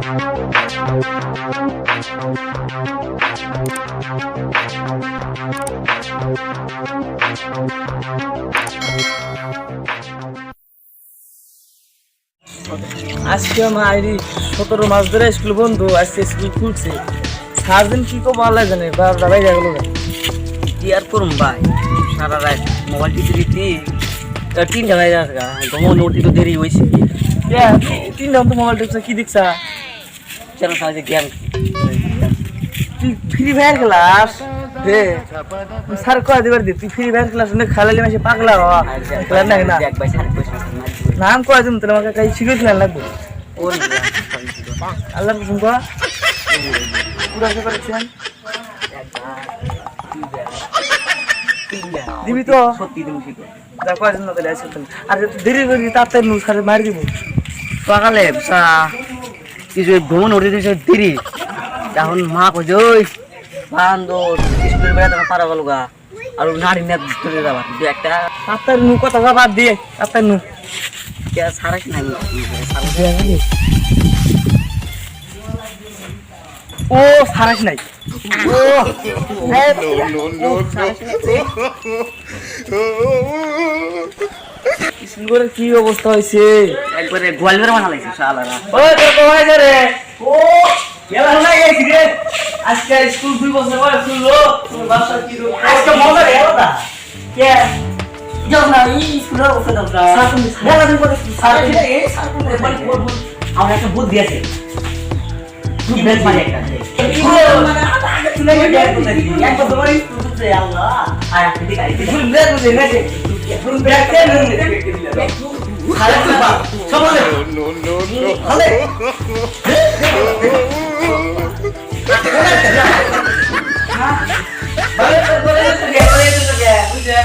আজকে আমার 17 মাস ধরে স্কুল বন্ধ, আজকে স্কুল খুলছে। সারাদিন কি তো ভালো জানে, বারোটা গেল কি আর করুম ভাই, সারা রাত মোবাইল টিপি 3টা বাজে আসগা, ঘুমো নোটি তো দেরি হয়েছে। 3 ঘন্টা মোবাইল টিপছে, কি দেখছা? চলো সাথে গেম তুই ফ্রি ফায়ার ক্লাস রে স্যার কয় দিবার দি, তুই ফ্রি ফায়ার ক্লাস নে খালালি মাসে পাগলা হওয়া খেলা না না দেখ ভাই, সাড়ে পয়সা নাম কয় দিন তোর আমাকে কাই শিখে খেলা লাগবে। ওর আল্লাহ কসম কর পুরো আসতে পারছেন দিবি তো সত্যি তুমি শিখো। যা কয় দিন তাহলে আসতে আর দেরি করি তাড়াতাড়ি নু স্যার মারি দিব সকালে কিছু ভ্রমণ উঠে দিয়েছে দেরি, এখন মা কইছে ওই বান্দর স্কুলের বেড়া তোমার পারা গেল গা, আর নারী মেয়ে ধরে যাবা দু একটা তাড়াতাড়ি নু কথা বাদ দিয়ে তাড়াতাড়ি নু সারাস নাই। ও সারাস নাই স্কুলের কি অবস্থা হয়েছে, একবারে গোয়ালঘর বানা লাগছে শালারা। আজকে স্কুল 2 বছর পরে খুললো, বাসা কি আজকে মজা রে আলাদা কে যাও না এই স্কুলের অবস্থা দাও না, বলা দিন করে স্যার এই স্যার আমার একটা বুদ্ধি আছে, খুব বেশ মানে একটা মানে আগে তুলে গিয়ে একবার তোমার স্কুলে আল্লাহ আর একটা দিকে আইছে ফুল ব্রেক বুঝে গেছে, ফুল ব্রেক কে নেই খালা তো বাপ সব বলে নো নো নো হলে ভালো তো বলে তো গে বুঝে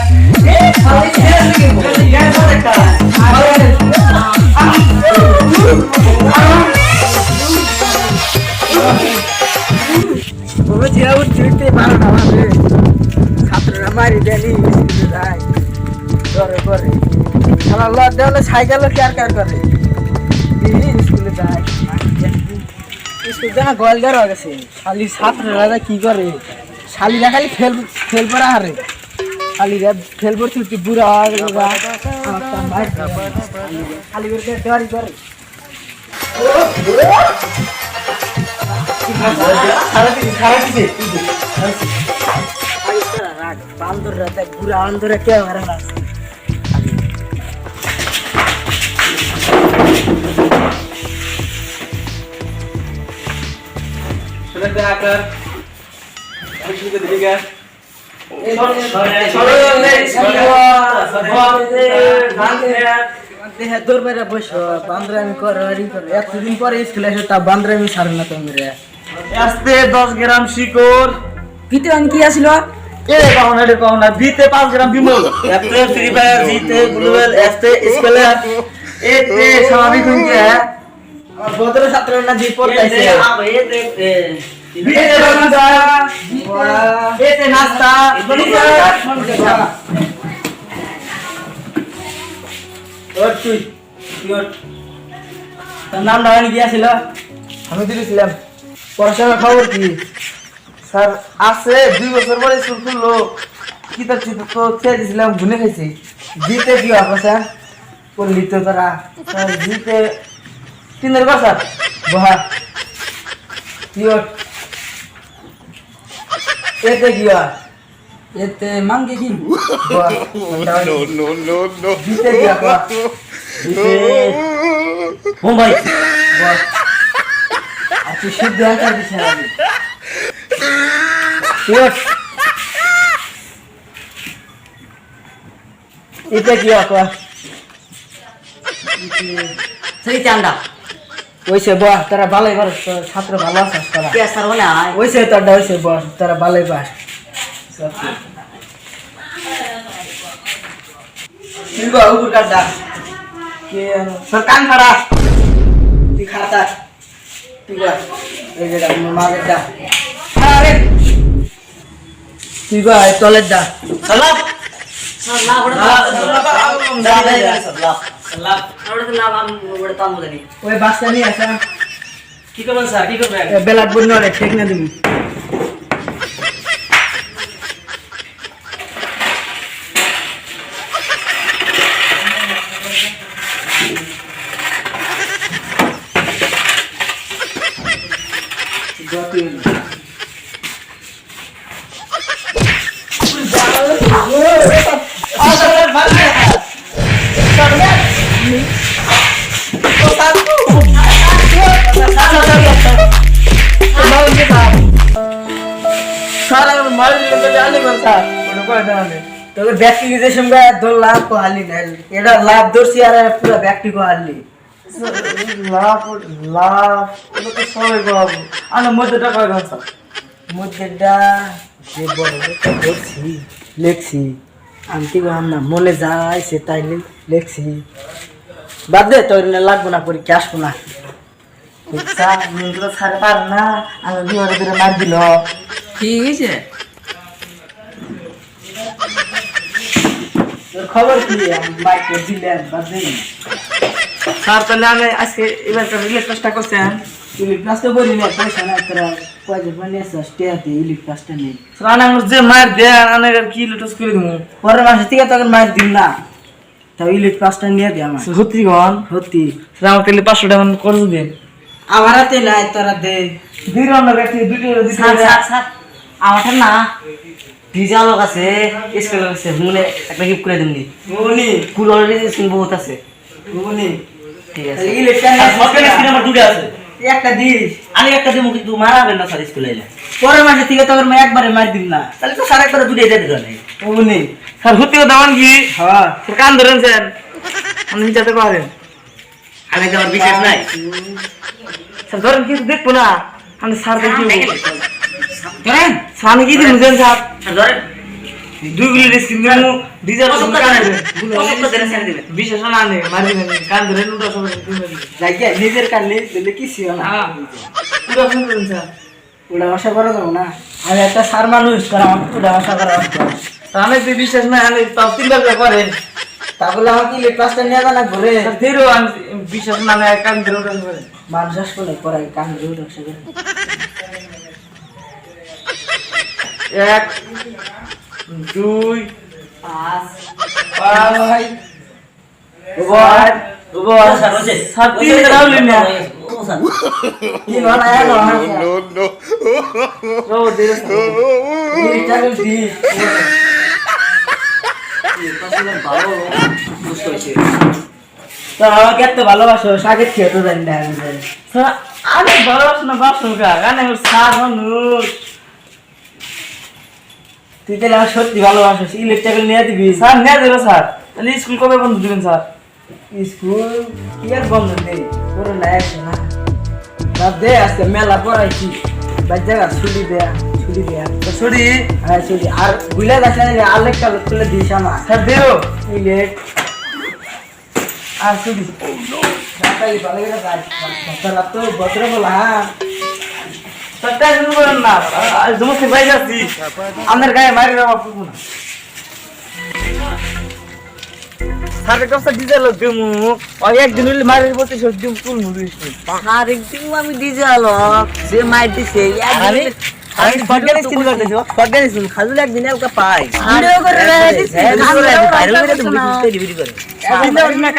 এ খালি শেয়ার দিকে বলে ইয়ার বলে একটা ওরে জিরাও চিড়তে পারো না মানে ছাত্ররা মারি দেনি যায় করে করে শালা লট দেওয়ালে সাইকেলও কেয়ার করে স্কুলে যায় স্কুল জানা গোয়ালদার হয়ে গেছে, শালি ছাত্ররা কি করে, শালিরা খালি ফেল পড়া হারে, শালিরা ফেল পড়ছে তুই বুড়া হয়ে গেল শালি করে দেওয়ারি করে বান্দররা দেখ বুড়া বান্দরে কে মারা লাগছে এতদিন পরে স্কুলে এসে তা বান্দরামি ছাড়ে না তোমরা আস্তে 10 গ্রাম শিকড় পিতে কি আসিল এ পাওনা দিতে 5 গ্রাম বিমল এতে ফ্রি ফায়ার দিতে ব্লুবেল এতে স্পেলার এতে স্বাভাবিক হইছে আমার বদর ছাত্র না দি পড়তাইছে এতে বিতে বান্দা এতে নাস্তা ওর তুই তোর নাম ডানি কি আছিল? আমি দিয়েছিলাম। পড়াশোনার খবর কি? স্যার আছে 2 বছর পরে স্কুল খুললো, কিতাব চিতাব তো ছেড়ে দিয়েছিলাম, ভুলে গেছি। জিতে কি হবে স্যার? পড়লি তো তারা স্যার জিতে 3 বার স্যার বহা পিওর এতে কি হয়? এতে মাঙ্গে কি নো নো নো নো জিতে কি হয়? জিতে ও ভাই বস আচ্ছা শুদ্ধ আকার দিছে আমি পিওর এটা কি হয়? সেই চান্দা ওইসে বস তারা ভালোই পাস, ছাত্র ভালো আছে তারা কে স্যার বলে আয় ওইসে তোরটা ওইসে বস তারা ভালোই পাস শিলবা উপর কাটা কে স্যার কান খাড়া তুই খাতা ঠিক আছে এই যে মাগের দা আরে তুই ভাই তলের দা সালাম সালাম বড় সালাম সালাম বড় সালাম বড় তাম জানি ওই বাসটা নিয়ে আসা কি করবেন স্যার কি করবেন বেলাট বন্য রে ঠিক না তুমি তোকে ব্যক্তি যে সঙ্গে তোর লাভ কো হালি না এটা লাভ ধরছি আর পুরো ব্যক্তি কো হালি লাভ লাভ এটা তো সবাই কম আর মধ্যটা কয় গাছ মধ্যটা যে বড় তো ধরছি লেখছি আমি কি বললাম না মনে যায় সে তাই লেখছি বাদ দে তোর লাগবো না পরীক্ষা আসবো না ছাড়ে পার না আমি বিমানে ধরে মার দিল ঠিক আছে খবর কি বাইকে দিলেন বাদ দিন স্যার তাহলে আমি আজকে এবার ইলেক ক্লাসটা করছেন ইলেক ক্লাসটা করি না পয়সা না তোরা পয়সা মানে স্টেয়াতে ইলেক ক্লাসটা নেই স্যার আমার যে মার দেন আমি কি লুটস করে দিব পরের মাসে থেকে তোকে মার দিন না তাও ইলেক ক্লাসটা নিয়ে দে আমার সত্যি গন সত্যি স্যার আমার তাহলে 500 টাকা করে দিন আমার হাতে নাই তোরা দে দুই রাউন্ড ব্যক্তি দুটো দিতে স্যার আমারটা না ভিজা লোক আছে স্কুল আছে মনে একটা গিফট করে দিমনি মনি কুল অলরেডি সিন বহুত আছে মনি ঠিক আছে ইলেকশন সরকারি স্কিম আমার দুটো আছে একটা দিস আমি একটা দেবো কিন্তু মারাবেন না স্যার স্কুলে এলে পরের মাসে থেকে তোর মা একবারে মার দিন না তাহলে তো স্যার একবার দুটো দিয়ে দিতে নেই মনি স্যার সত্যি কথা বলেন কি হ্যাঁ স্যার কান ধরেন স্যার আপনি যাতে পারেন আমি তো আমার বিশেষ নাই স্যার ধরেন কিছু দেখবো না আমি স্যার দেখি ধরেন স্যার আমি কি দিন স্যার স্যার ধরেন দুই গুলি স্কিন দিমু ডিজার বিশেষ না আনে মারি দিবেন কান ধরেন উঠা সব জায়গা নিজের কালে দিলে কি ছিল না পুরো ফোন করুন স্যার ওটা আশা করা যাবো না আমি একটা সার মানুষ কারণ ওটা আশা করা তা আমি তো বিশ্বাস না আনে তাও চিন্তা করে করেন তাহলে আমাকে ইলেক ক্লাসটা নিয়ে যান ঘুরে স্যার ধীরো আমি বিশ্বাস না আনে কান ধরে উঠা করেন মানুষ আসলে পড়াই কান ধরে উঠে করে 1 2 পাঁচ 5 ওভার ওভার স্যার হচ্ছে স্যার তিন রাউন্ড না ও স্যার কি বানা এলো ও ধীরে এই টাকা দি ভালো বুঝতে হয়েছে তো আমাকে এত ভালোবাসো সাগের খেয়ে তো জানি না স্যার আমি ভালোবাসি না বাসন কা গানে স্যার মানুষ তুই তাহলে আমার সত্যি ভালোবাসো ইলেকট্রিক্যাল নিয়ে দিবি স্যার নিয়ে দেবো স্যার তাহলে স্কুল কবে বন্ধ দিবেন স্যার স্কুল কি আর বন্ধ নেই পুরো না একশো না বাদ দে আজকে মেলা পড়াইছি বাদ জায়গা ছুটি দেয়া ছুটি হ্যাঁ ছুটি আর বুঝলে যাচ্ছে না আলেক কাল খুলে দিস আমার স্যার দেও ইলেক আর ছুটি রাতাই ভালো করে কাজ তারা তো ভদ্র বলা হ্যাঁ স্যার টেনশন করেন না সমস্ত বাইরে যাচ্ছি আপনার গায়ে মারি দেওয়া করবো না স্যার একটা ডিজেল দিমু ওই একদিন হইলে মারি বলতে সব দিম তুল মুড়ি আর একদিন আমি দিতে আলো যে মাই দিছে আমি ফটগানি স্কিন করতেছি ফটগানি স্কিন খাজুল একদিন একটা পাই ভিডিও করে দিছে ভাইরাল করে তুমি ভিডিও করে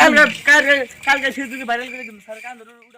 কালকে কালকে কালকে ফেসবুকে ভাইরাল করে দিম স্যার কান ধরে